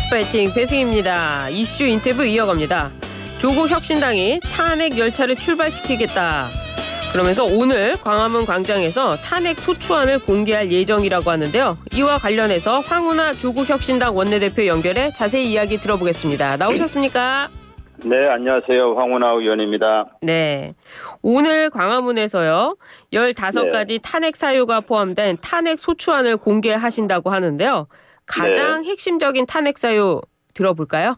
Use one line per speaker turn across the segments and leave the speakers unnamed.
뉴스파이팅 배승입니다. 이슈 인터뷰 이어갑니다. 조국 혁신당이 탄핵 열차를 출발시키겠다. 그러면서 오늘 광화문 광장에서 탄핵 소추안을 공개할 예정이라고 하는데요. 이와 관련해서 황운하 조국 혁신당 원내대표 연결해 자세히 이야기 들어보겠습니다. 나오셨습니까?
네, 안녕하세요. 황운하 의원입니다.
네. 오늘 광화문에서요. 15가지 탄핵 사유가 포함된 탄핵 소추안을 공개하신다고 하는데요. 가장 핵심적인 탄핵 사유 들어볼까요?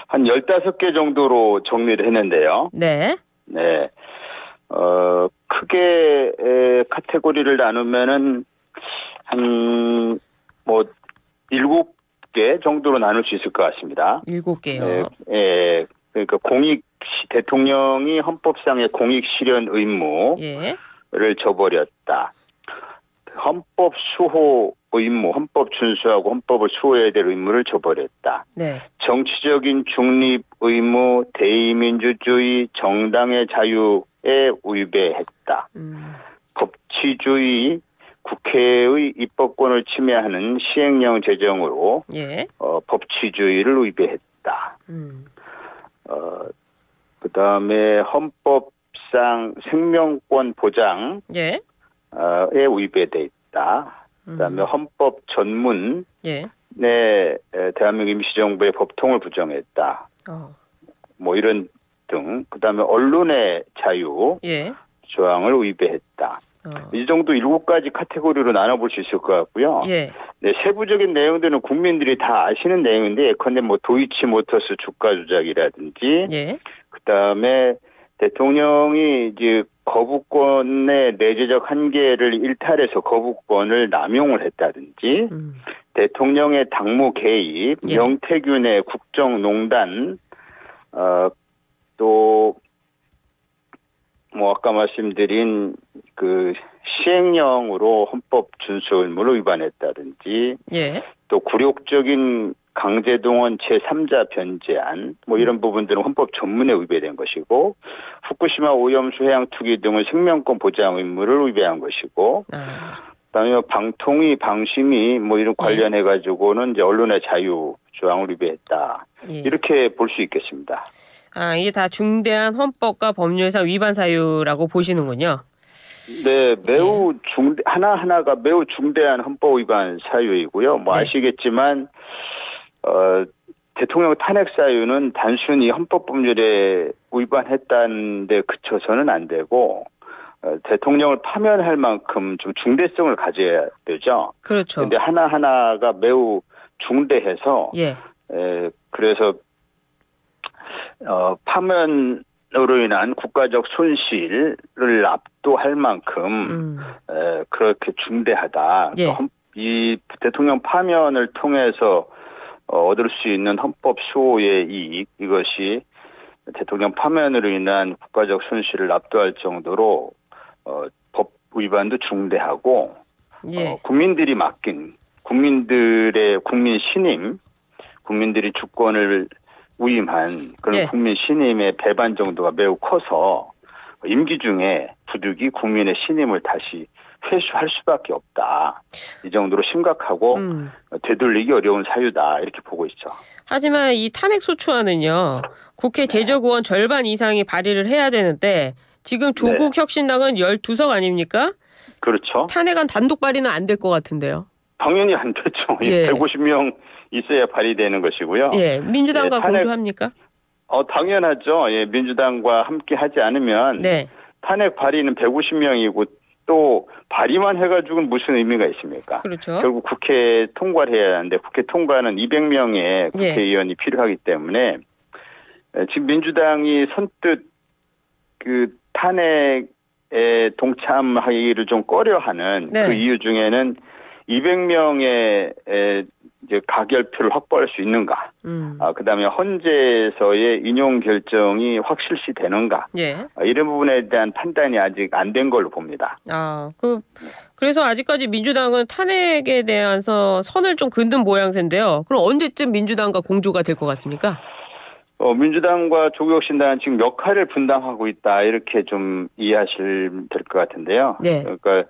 한 15개 정도로 정리를 했는데요.
네.
네. 크게 카테고리를 나누면은 한 7개 정도로 나눌 수 있을 것 같습니다.
7개요.
예. 그러니까 대통령이 헌법상의 공익 실현 의무를 저버렸다. 헌법 수호 의무, 헌법 준수하고 헌법을 수호해야 될 의무를 저버렸다.
네.
정치적인 중립 의무, 대의민주주의, 정당의 자유에 위배했다. 법치주의, 국회의 입법권을 침해하는 시행령 제정으로 법치주의를 위배했다. 그다음에 헌법상 생명권 보장 에 위배돼 있다. 그다음에 헌법 전문 대한민국 임시정부의 법통을 부정했다. 이런 등. 그다음에 언론의 자유 조항을 위배했다. 이 정도 7가지 카테고리로 나눠볼 수 있을 것 같고요. 네, 세부적인 내용들은 국민들이 다 아시는 내용인데 예컨대 도이치모터스 주가 조작이라든지 그다음에 대통령이 이제 거부권의 내재적 한계를 일탈해서 거부권을 남용을 했다든지 대통령의 당무 개입, 명태균의 국정농단, 또 아까 말씀드린 그 시행령으로 헌법 준수 의무를 위반했다든지 또 굴욕적인 강제동원 제3자 변제안 이런 부분들은 헌법 전문에 위배된 것이고 후쿠시마 오염수 해양 투기 등은 생명권 보장 의무를 위배한 것이고 그다음에 방통위 방심위 이런 관련해 가지고는 이제 언론의 자유 조항을 위배했다. 이렇게 볼 수 있겠습니다.
이게 다 중대한 헌법과 법률상 위반 사유라고 보시는군요.
네, 매우 하나하나가 매우 중대한 헌법 위반 사유이고요. 아시겠지만 대통령 탄핵 사유는 단순히 헌법 법률에 위반했다는 데 그쳐서는 안 되고 대통령을 파면할 만큼 좀 중대성을 가져야 되죠.
그렇죠.
그런데 하나하나가 매우 중대해서 그래서 파면으로 인한 국가적 손실을 압도할 만큼 그렇게 중대하다. 이 대통령 파면을 통해서 얻을 수 있는 헌법 수호의 이익, 이것이 대통령 파면으로 인한 국가적 손실을 압도할 정도로 법 위반도 중대하고 국민들이 맡긴 국민들의 국민 신임, 국민들이 주권을 위임한 그런 국민 신임의 배반 정도가 매우 커서 임기 중에 부득이 국민의 신임을 다시 회수할 수밖에 없다. 이 정도로 심각하고 되돌리기 어려운 사유다. 이렇게 보고 있죠.
하지만 이 탄핵 소추안은요. 국회 제적의원 절반 이상이 발의를 해야 되는데 지금 조국 혁신당은 12석 아닙니까?
그렇죠.
탄핵안 단독 발의는 안 될 것 같은데요.
당연히 안 되죠. 150명 있어야 발의되는 것이고요.
민주당과 공조합니까?
당연하죠. 민주당과 함께 하지 않으면 탄핵 발의는 150명이고 또 발의만 해가지고는 무슨 의미가 있습니까?
그렇죠.
결국 국회 통과를 해야 하는데 국회 통과는 200명의 국회의원이 필요하기 때문에 지금 민주당이 선뜻 그 탄핵에 동참하기를 좀 꺼려하는 그 이유 중에는 200명의 이제 가결표를 확보할 수 있는가? 그다음에 헌재에서의 인용 결정이 확실시 되는가? 이런 부분에 대한 판단이 아직 안 된 걸로 봅니다.
그래서 아직까지 민주당은 탄핵에 대해서 선을 좀 긋는 모양새인데요. 그럼 언제쯤 민주당과 공조가 될 것 같습니까?
민주당과 조국혁신당은 지금 역할을 분담하고 있다 이렇게 좀 이해하시면 될 것 같은데요. 그러니까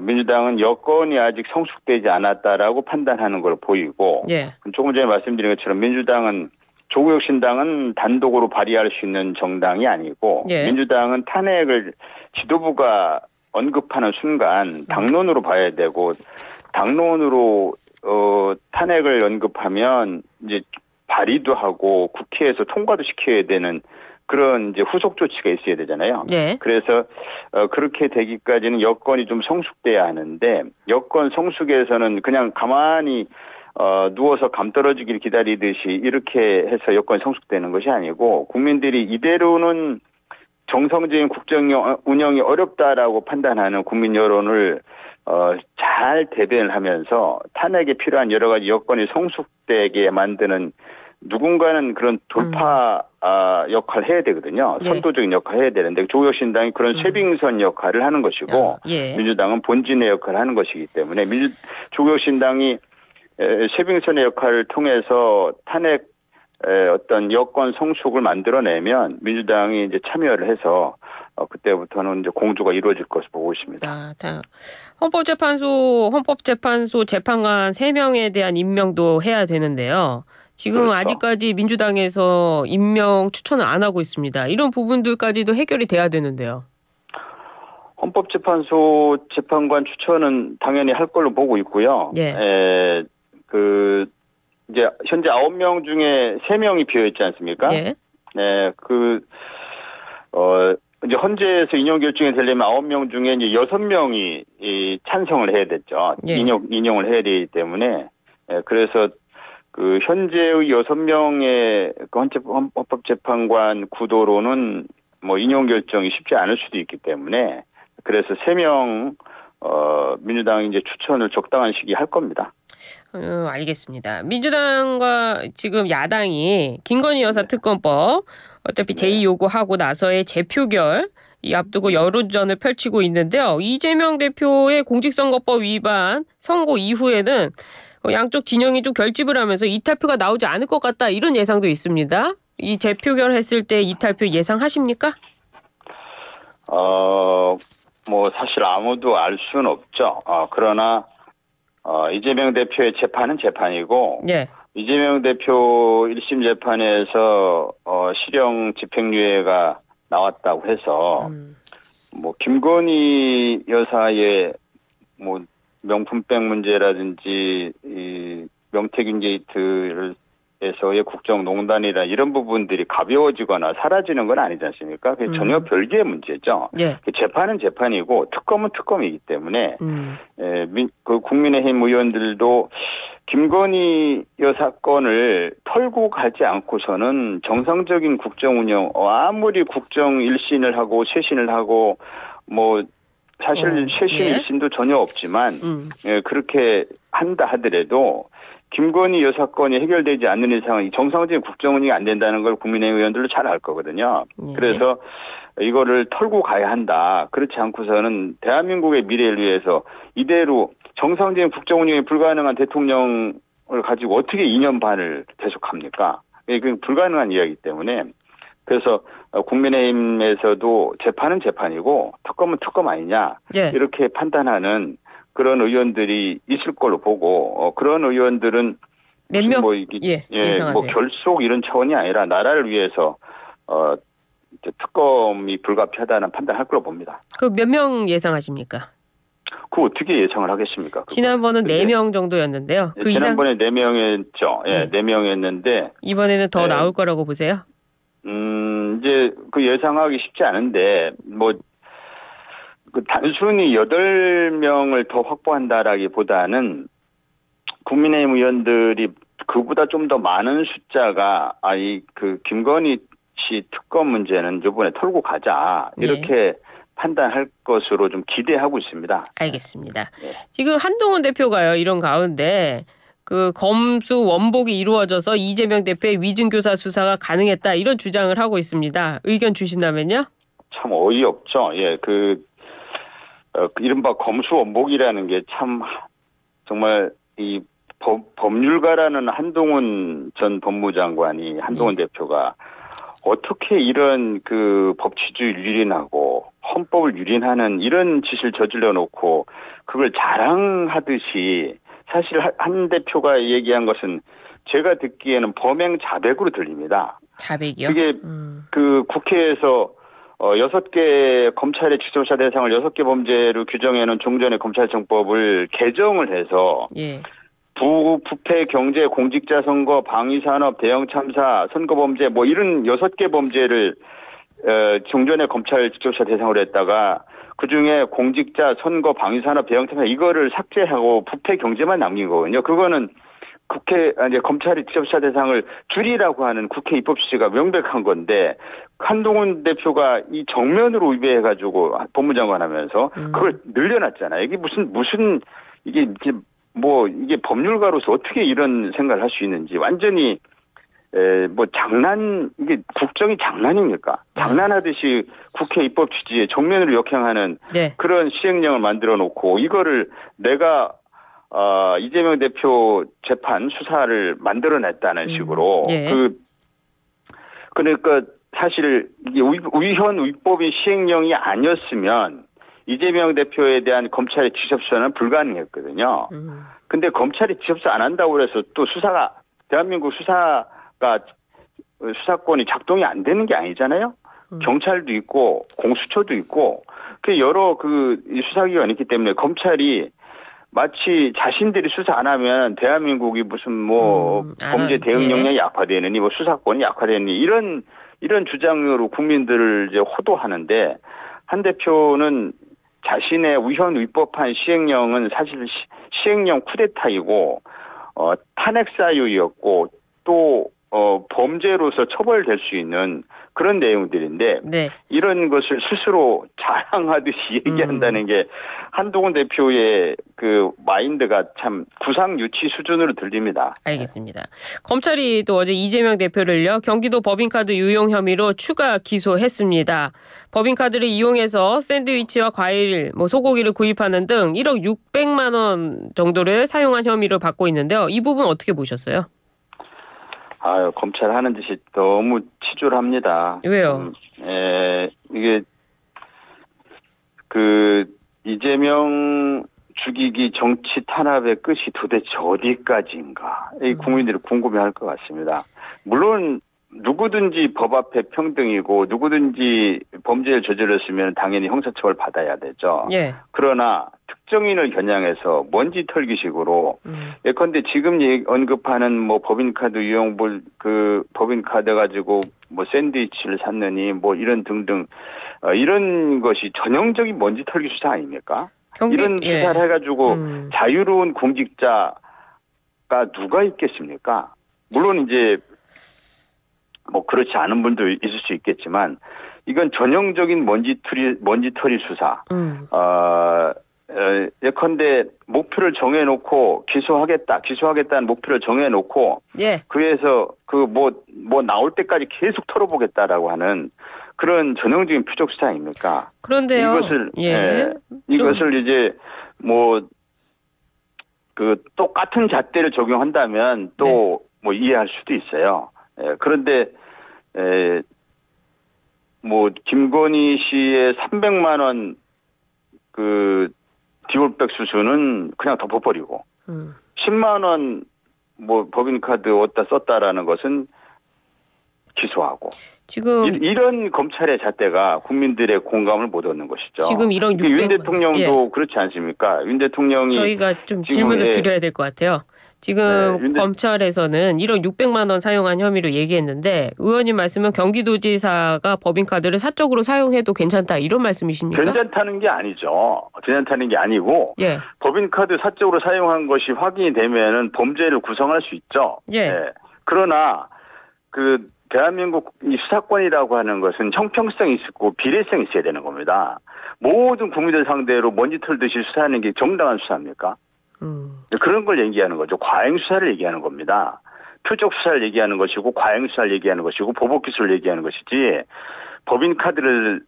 민주당은 여건이 아직 성숙되지 않았다라고 판단하는 걸 보이고
예.
조금 전에 말씀드린 것처럼 민주당은 조국혁신당은 단독으로 발의할 수 있는 정당이 아니고
예.
민주당은 탄핵을 지도부가 언급하는 순간 당론으로 봐야 되고 당론으로 탄핵을 언급하면 이제 발의도 하고 국회에서 통과도 시켜야 되는 그런 이제 후속 조치가 있어야 되잖아요.
네.
그래서 그렇게 되기까지는 여건이 좀 성숙돼야 하는데 여건 성숙에서는 그냥 가만히 누워서 감 떨어지기를 기다리듯이 이렇게 해서 여건이 성숙되는 것이 아니고 국민들이 이대로는 정상적인 국정 운영이 어렵다라고 판단하는 국민 여론을 잘 대변을 하면서 탄핵에 필요한 여러 가지 여건이 성숙되게 만드는 누군가는 그런 돌파 역할을 해야 되거든요.
네.
선도적인 역할을 해야 되는데 조국혁신당이 그런 쇄빙선 역할을 하는 것이고
예.
민주당은 본진의 역할을 하는 것이기 때문에 조국혁신당이 쇄빙선의 역할을 통해서 탄핵 어떤 여건 성숙을 만들어내면 민주당이 이제 참여를 해서 그때부터는 이제 공조가 이루어질 것으로 보고 있습니다.
헌법재판소 재판관 3명에 대한 임명도 해야 되는데요. 지금
그렇죠.
아직까지 민주당에서 임명 추천을 안 하고 있습니다. 이런 부분들까지도 해결이 돼야 되는데요.
헌법재판소 재판관 추천은 당연히 할 걸로 보고 있고요.
예.
이제 현재 9명 중에 3명이 비어 있지 않습니까?
예.
네, 이제 헌재에서 인용 결정이 되려면 9명 중에 이제 6명이 찬성을 해야 됐죠.
예.
인용을 해야 되기 때문에 그래서 현재의 6명의 헌법재판관 구도로는 뭐 인용 결정이 쉽지 않을 수도 있기 때문에 그래서 3명 민주당이 이제 추천을 적당한 시기에 할 겁니다.
알겠습니다. 민주당과 지금 야당이 김건희 여사 특검법 어차피 제2 요구하고 나서의 재표결 이 앞두고 여론전을 펼치고 있는데요. 이재명 대표의 공직선거법 위반 선고 이후에는 양쪽 진영이 좀 결집을 하면서 이탈표가 나오지 않을 것 같다 이런 예상도 있습니다. 이 재표결 했을 때 이탈표 예상하십니까?
뭐 사실 아무도 알 수는 없죠. 그러나 이재명 대표의 재판은 재판이고
네.
이재명 대표 1심 재판에서 실형 집행유예가 나왔다고 해서 뭐 김건희 여사의 뭐 명품백 문제라든지 이 명태균 게이트에서의 국정농단이나 이런 부분들이 가벼워지거나 사라지는 건 아니지 않습니까? 그게 전혀 별개의 문제죠.
네.
재판은 재판이고 특검은 특검이기 때문에 국민의힘 의원들도 김건희 여사 건을 털고 가지 않고서는 정상적인 국정 운영 아무리 국정 1신을 하고 쇄신을 하고 뭐 사실 쇄신
예.
1신도 전혀 없지만 그렇게 한다 하더라도 김건희 여사 건이 해결되지 않는 이상은 정상적인 국정 운영이 안 된다는 걸 국민의힘 의원들도 잘 알 거거든요.
예.
그래서 이거를 털고 가야 한다. 그렇지 않고서는 대한민국의 미래를 위해서 이대로 정상적인 국정 운영이 불가능한 대통령을 가지고 어떻게 2년 반을 계속합니까? 이건 불가능한 이야기이기 때문에 그래서 국민의힘에서도 재판은 재판이고 특검은 특검 아니냐
예.
이렇게 판단하는 그런 의원들이 있을 걸로 보고
몇
그런 의원들은
명?
뭐
예상하세요.
결속 이런 차원이 아니라 나라를 위해서 특검이 불가피하다는 판단할 걸로 봅니다.
그 몇 명 예상하십니까?
그 어떻게 예상을 하겠습니까?
지난번은 4명 정도였는데요. 그
지난번에 4명이었죠. 예, 4명이었는데
이번에는 더 나올 거라고 보세요?
이제 그 예상하기 쉽지 않은데 뭐 단순히 8명을 더 확보한다라기보다는 국민의힘 의원들이 그보다 좀 더 많은 숫자가 김건희 씨 특검 문제는 이번에 털고 가자 이렇게 판단할 것으로 좀 기대하고 있습니다.
알겠습니다. 지금 한동훈 대표가요. 이런 가운데 그 검수 원복이 이루어져서 이재명 대표의 위증교사 수사가 가능했다 이런 주장을 하고 있습니다. 의견 주신다면요? 참
어이없죠. 예, 이른바 검수 원복이라는 게 참 정말 이 법률가라는 한동훈 전 법무장관이 한동훈 대표가 어떻게 이런 그 법치주의를 유린하고 헌법을 유린하는 이런 짓을 저질러 놓고 그걸 자랑하듯이 사실 한 대표가 얘기한 것은 제가 듣기에는 범행 자백으로 들립니다.
자백이요?
그게 그 국회에서 6개 검찰의 직접수사 대상을 6개 범죄로 규정해놓은 종전의 검찰청법을 개정을 해서
예.
부패 경제 공직자 선거 방위산업 대형 참사 선거범죄 뭐 이런 6개 범죄를 종전의 검찰 직접수사 대상으로 했다가 그중에 공직자 선거 방위산업 대형 참사 이거를 삭제하고 부패 경제만 남긴 거거든요. 그거는 이제 검찰이 직접수사 대상을 줄이라고 하는 국회 입법 취지가 명백한 건데 한동훈 대표가 이 정면으로 위배해가지고 법무장관 하면서 그걸 늘려놨잖아요. 이게 무슨 이게 법률가로서 어떻게 이런 생각을 할 수 있는지 완전히 이게 국정이 장난입니까? 장난하듯이 국회 입법 취지에 정면으로 역행하는 네. 그런 시행령을 만들어 놓고 이거를 내가 이재명 대표 재판 수사를 만들어냈다는 식으로
예.
그러니까 사실 이게 위헌 위법이 시행령이 아니었으면 이재명 대표에 대한 검찰의 직접수사는 불가능했거든요. 근데 검찰이 직접수사 안 한다고 해서 또 대한민국 수사권이 작동이 안 되는 게 아니잖아요. 경찰도 있고 공수처도 있고 여러 수사기관이 있기 때문에 검찰이 마치 자신들이 수사 안 하면 대한민국이 무슨 범죄 대응 역량이 약화되느니 수사권이 약화되느니 이런 주장으로 국민들을 이제 호도하는데 한 대표는 자신의 위헌 위법한 시행령은 사실 시행령 쿠데타이고 탄핵 사유였고 또 범죄로서 처벌될 수 있는 그런 내용들인데
네.
이런 것을 스스로 자랑하듯이 얘기한다는 게 한동훈 대표의 그 마인드가 참 구상유치 수준으로 들립니다.
알겠습니다. 검찰이 또 어제 이재명 대표를요 경기도 법인카드 유용 혐의로 추가 기소했습니다. 법인카드를 이용해서 샌드위치와 과일, 소고기를 구입하는 등 1억 600만 원 정도를 사용한 혐의를 받고 있는데요. 이 부분 어떻게 보셨어요?
검찰 하는 짓이 너무 치졸합니다.
왜요?
이게 이재명 죽이기 정치 탄압의 끝이 도대체 어디까지인가? 국민들이 궁금해할 것 같습니다. 물론 누구든지 법 앞에 평등이고 누구든지 범죄를 저질렀으면 당연히 형사처벌 받아야 되죠.
예.
그러나 특정인을 겨냥해서 먼지 털기식으로 예컨대 지금 언급하는 법인카드 유용볼 법인카드 가지고 샌드위치를 샀느니 이런 등등 이런 것이 전형적인 먼지 털기 수사 아닙니까? 이런 수사를 해가지고 자유로운 공직자가 누가 있겠습니까? 물론 이제 그렇지 않은 분도 있을 수 있겠지만 이건 전형적인 먼지털이 수사. 예컨대 목표를 정해놓고 기소하겠다는 목표를 정해놓고
예.
그래서 나올 때까지 계속 털어보겠다라고 하는 그런 전형적인 표적 수사 아닙니까?
그런데요.
이것을 이제 똑같은 잣대를 적용한다면 또 이해할 수도 있어요. 그런데 김건희 씨의 300만 원 디올백 수수는 그냥 덮어버리고 10만 원 법인카드 어디다 썼다라는 것은 기소하고
지금
이런 검찰의 잣대가 국민들의 공감을 못 얻는 것이죠.
지금 이런
윤 대통령도 그렇지 않습니까? 윤 대통령이
저희가 좀 질문을 드려야 될 것 같아요. 지금 검찰에서는 1억 600만 원 사용한 혐의로 얘기했는데 의원님 말씀은 경기도지사가 법인카드를 사적으로 사용해도 괜찮다 이런 말씀이십니까?
괜찮다는 게 아니죠. 괜찮다는 게 아니고 법인카드 사적으로 사용한 것이 확인이 되면은 범죄를 구성할 수 있죠. 그러나 대한민국 이 수사권이라고 하는 것은 형평성이 있고 비례성이 있어야 되는 겁니다. 모든 국민들 상대로 먼지 털듯이 수사하는 게 정당한 수사입니까? 그런 걸 얘기하는 거죠. 과잉 수사를 얘기하는 겁니다. 표적 수사를 얘기하는 것이고 과잉 수사를 얘기하는 것이고 보복 기소를 얘기하는 것이지 법인 카드를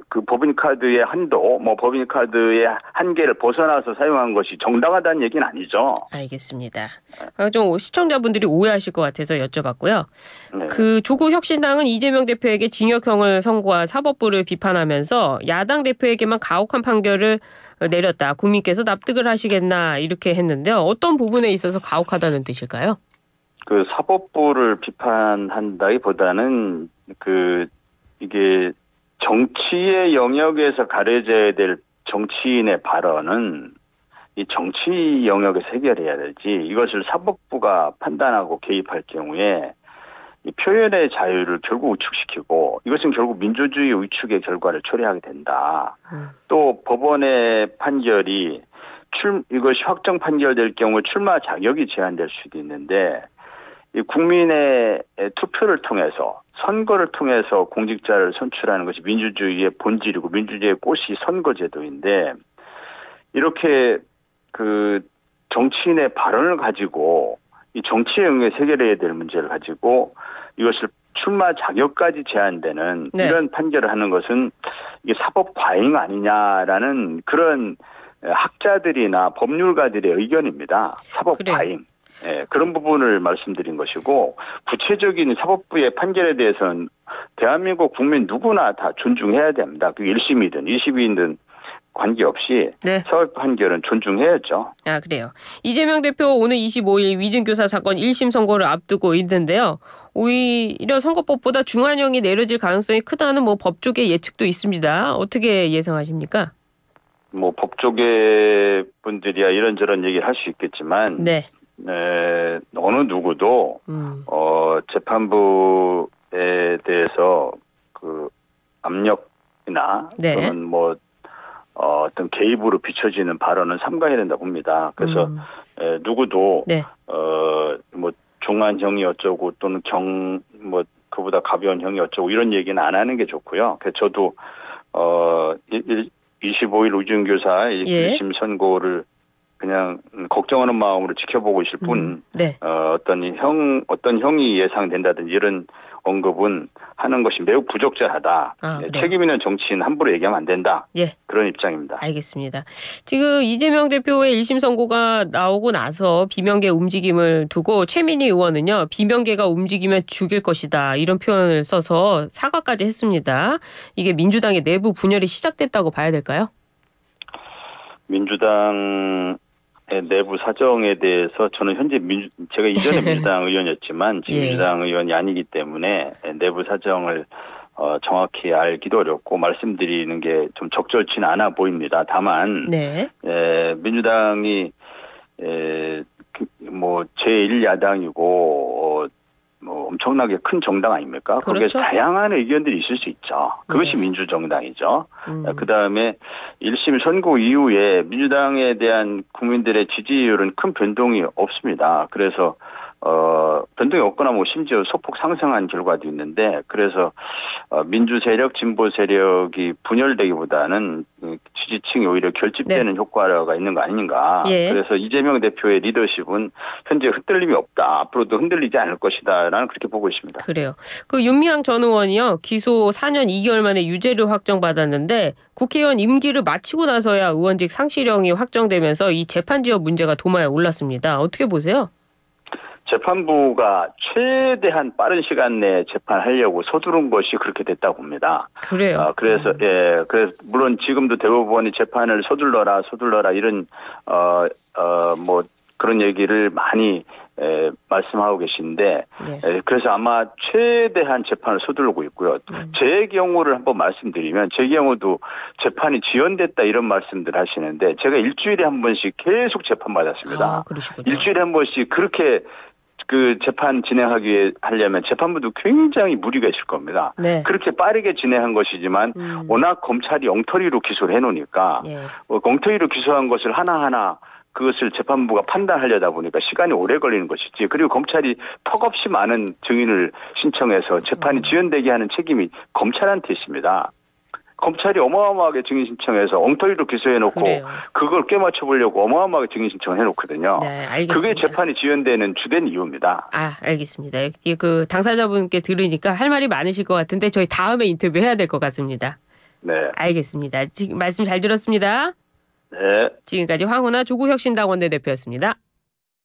그 법인카드의 한도, 뭐 법인카드의 한계를 벗어나서 사용한 것이 정당하다는 얘기는 아니죠.
알겠습니다. 좀 시청자분들이 오해하실 것 같아서 여쭤봤고요.
네.
그 조국 혁신당은 이재명 대표에게 징역형을 선고한 사법부를 비판하면서 야당 대표에게만 가혹한 판결을 내렸다. 국민께서 납득을 하시겠나 이렇게 했는데요. 어떤 부분에 있어서 가혹하다는 뜻일까요?
그 사법부를 비판한다기보다는 이게 정치의 영역에서 가려져야 될 정치인의 발언은 이 정치 영역에서 해결해야 되지, 이것을 사법부가 판단하고 개입할 경우에 이 표현의 자유를 결국 위축시키고 이것은 결국 민주주의 위축의 결과를 초래하게 된다. 또 법원의 판결이 이것이 확정 판결될 경우 출마 자격이 제한될 수도 있는데, 이 국민의 투표를 통해서, 선거를 통해서 공직자를 선출하는 것이 민주주의의 본질이고 민주주의의 꽃이 선거제도인데, 이렇게 그 정치인의 발언을 가지고 이 정치의 영역에 해결해야 될 문제를 가지고 이것을 출마 자격까지 제한되는 이런 판결을 하는 것은 이게 사법 과잉 아니냐라는 그런 학자들이나 법률가들의 의견입니다. 사법 과잉. 예, 그런 부분을 말씀드린 것이고, 구체적인 사법부의 판결에 대해서는 대한민국 국민 누구나 다 존중해야 됩니다. 그 1심이든 2심이든 관계없이 사법 판결은 존중해야죠.
아, 그래요. 이재명 대표 오늘 25일 위증교사 사건 1심 선고를 앞두고 있는데요. 오히려 선고법보다 중한형이 내려질 가능성이 크다는 법조계 예측도 있습니다. 어떻게 예상하십니까?
법조계 분들이야 이런저런 얘기를 할 수 있겠지만, 어느 누구도 재판부에 대해서 그 압력이나 또는 어떤 개입으로 비춰지는 발언은 삼가해야 된다고 봅니다. 그래서 누구도 중한형이 어쩌고 또는 그보다 가벼운 형이 어쩌고 이런 얘기는 안 하는 게 좋고요. 그래서 저도 25일 위증교사 1심 선고를 그냥 걱정하는 마음으로 지켜보고 있을 뿐, 어떤 형이 예상된다든지 이런 언급은 하는 것이 매우 부적절하다. 책임 있는 정치인 함부로 얘기하면 안 된다. 그런 입장입니다.
알겠습니다. 지금 이재명 대표의 1심 선고가 나오고 나서 비명계 움직임을 두고 최민희 의원은요, 비명계가 움직이면 죽일 것이다, 이런 표현을 써서 사과까지 했습니다. 이게 민주당의 내부 분열이 시작됐다고 봐야 될까요?
민주당 내부 사정에 대해서 저는 현재 제가 이전에 민주당 의원이었지만 지금 민주당 의원이 아니기 때문에 내부 사정을 정확히 알기도 어렵고 말씀드리는 게 좀 적절치는 않아 보입니다. 다만 민주당이 제1야당이고 엄청나게 큰 정당 아닙니까? 거기에 다양한 의견들이 있을 수 있죠. 그것이 민주정당이죠. 그다음에 1심 선고 이후에 민주당에 대한 국민들의 지지율은 큰 변동이 없습니다. 그래서 변동이 없거나 심지어 소폭 상승한 결과도 있는데, 그래서 민주 세력, 진보 세력이 분열되기보다는 지지층이 오히려 결집되는 효과가 있는 거 아닌가. 그래서 이재명 대표의 리더십은 현재 흔들림이 없다. 앞으로도 흔들리지 않을 것이다. 라는 그렇게 보고 있습니다.
그래요. 그 윤미향 전 의원이요, 기소 4년 2개월 만에 유죄를 확정받았는데 국회의원 임기를 마치고 나서야 의원직 상실형이 확정되면서 이 재판 지역 문제가 도마에 올랐습니다. 어떻게 보세요?
재판부가 최대한 빠른 시간 내에 재판하려고 서두른 것이 그렇게 됐다고 봅니다.
그래요.
그래서 그래서 물론 지금도 대법원이 재판을 서둘러라 이런 그런 얘기를 많이 말씀하고 계신데, 그래서 아마 최대한 재판을 서두르고 있고요. 제 경우를 한번 말씀드리면, 제 경우도 재판이 지연됐다 이런 말씀들 하시는데, 제가 일주일에 한 번씩 계속 재판 받았습니다. 일주일에 한 번씩 그렇게 그 재판 진행하기 하려면 재판부도 굉장히 무리가 있을 겁니다. 그렇게 빠르게 진행한 것이지만 워낙 검찰이 엉터리로 기소를 해놓으니까 엉터리로 기소한 것을 하나하나 그것을 재판부가 판단하려다 보니까 시간이 오래 걸리는 것이지, 그리고 검찰이 턱없이 많은 증인을 신청해서 재판이 지연되게 하는 책임이 검찰한테 있습니다. 검찰이 어마어마하게 증인 신청해서 엉터리로 기소해놓고 그걸 깨맞춰보려고 어마어마하게 증인 신청을 해놓거든요. 그게 재판이 지연되는 주된 이유입니다.
알겠습니다. 그 당사자분께 들으니까 할 말이 많으실 것 같은데 저희 다음에 인터뷰 해야 될 것 같습니다.
네.
알겠습니다. 지금 말씀 잘 들었습니다.
네.
지금까지 황운하 조국혁신당 원내대표였습니다.